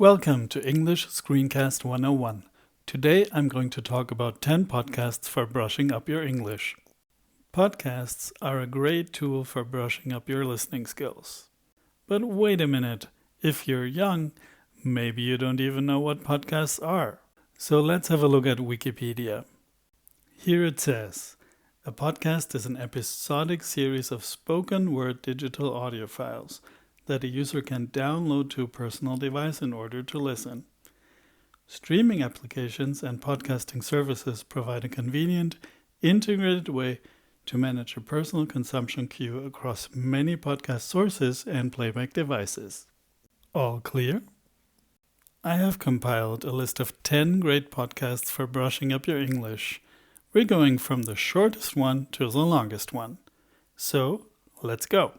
Welcome to English Screencast 101. Today I'm going to talk about 10 podcasts for brushing up your English. Podcasts are a great tool for brushing up your listening skills. But wait a minute, if you're young, maybe you don't even know what podcasts are. So let's have a look at Wikipedia. Here it says, a podcast is an episodic series of spoken word digital audio files that a user can download to a personal device in order to listen. Streaming applications and podcasting services provide a convenient, integrated way to manage a personal consumption queue across many podcast sources and playback devices. All clear? I have compiled a list of 10 great podcasts for brushing up your English. We're going from the shortest one to the longest one. So, let's go.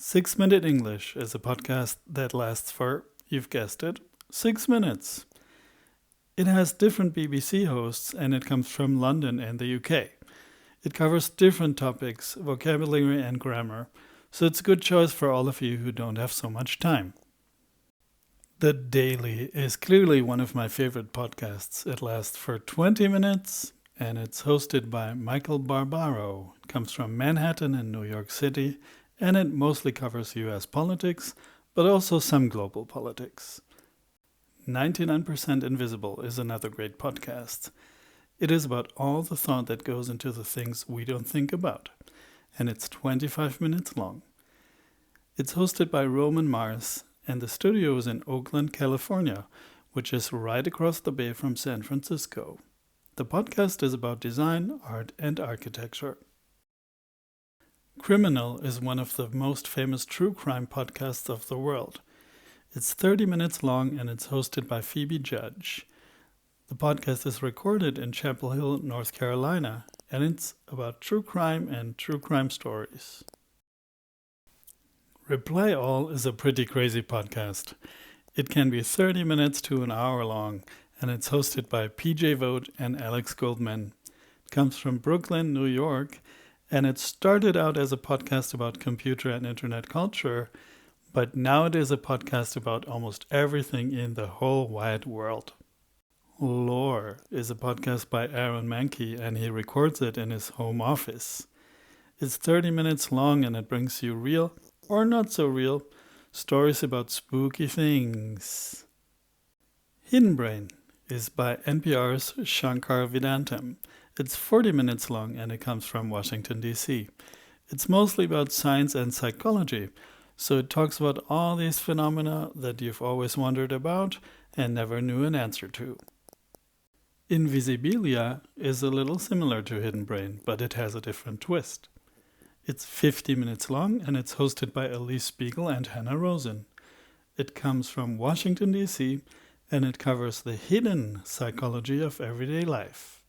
6 Minute English is a podcast that lasts for, you've guessed it, 6 minutes. It has different BBC hosts and it comes from London and the UK. It covers different topics, vocabulary and grammar, so it's a good choice for all of you who don't have so much time. The Daily is clearly one of my favorite podcasts. It lasts for 20 minutes and it's hosted by Michael Barbaro. It comes from Manhattan in New York City. And it mostly covers US politics, but also some global politics. 99% Invisible is another great podcast. It is about all the thought that goes into the things we don't think about, and it's 25 minutes long. It's hosted by Roman Mars, and the studio is in Oakland, California, which is right across the bay from San Francisco. The podcast is about design, art, and architecture. Criminal is one of the most famous true crime podcasts of the world. It's 30 minutes long and it's hosted by Phoebe Judge. The podcast is recorded in Chapel Hill, North Carolina, and it's about true crime and true crime stories. Reply All is a pretty crazy podcast. It can be 30 minutes to an hour long, and it's hosted by PJ Vogt and Alex Goldman. It comes from Brooklyn, New York, and it started out as a podcast about computer and internet culture, but now it is a podcast about almost everything in the whole wide world. Lore is a podcast by Aaron Mahnke, and he records it in his home office. It's 30 minutes long and it brings you real, or not so real, stories about spooky things. Hidden Brain is by NPR's Shankar Vedantam. It's 40 minutes long and it comes from Washington, D.C. It's mostly about science and psychology, so it talks about all these phenomena that you've always wondered about and never knew an answer to. Invisibilia is a little similar to Hidden Brain, but it has a different twist. It's 50 minutes long and it's hosted by Elise Spiegel and Hannah Rosen. It comes from Washington, D.C., and it covers the hidden psychology of everyday life.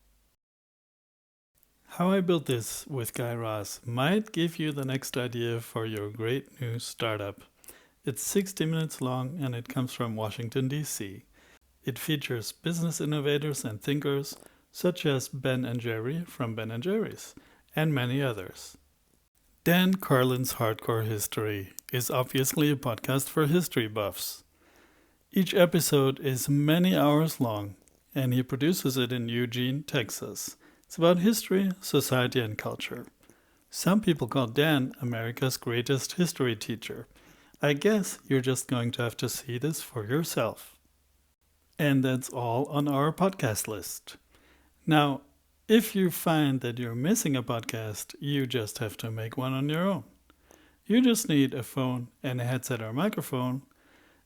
How I Built This with Guy Raz might give you the next idea for your great new startup. It's 60 minutes long and it comes from Washington, D.C. It features business innovators and thinkers such as Ben and Jerry from Ben and Jerry's and many others. Dan Carlin's Hardcore History is obviously a podcast for history buffs. Each episode is many hours long and he produces it in Eugene, Texas. It's about history, society, and culture. Some people call Dan America's greatest history teacher. I guess you're just going to have to see this for yourself. And that's all on our podcast list. Now, if you find that you're missing a podcast, you just have to make one on your own. You just need a phone and a headset or microphone,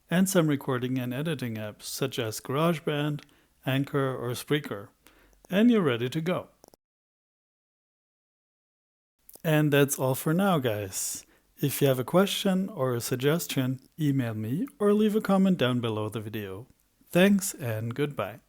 and some recording and editing apps such as GarageBand, Anchor, or Spreaker, and you're ready to go. And that's all for now, guys. If you have a question or a suggestion, email me or leave a comment down below the video. Thanks and goodbye.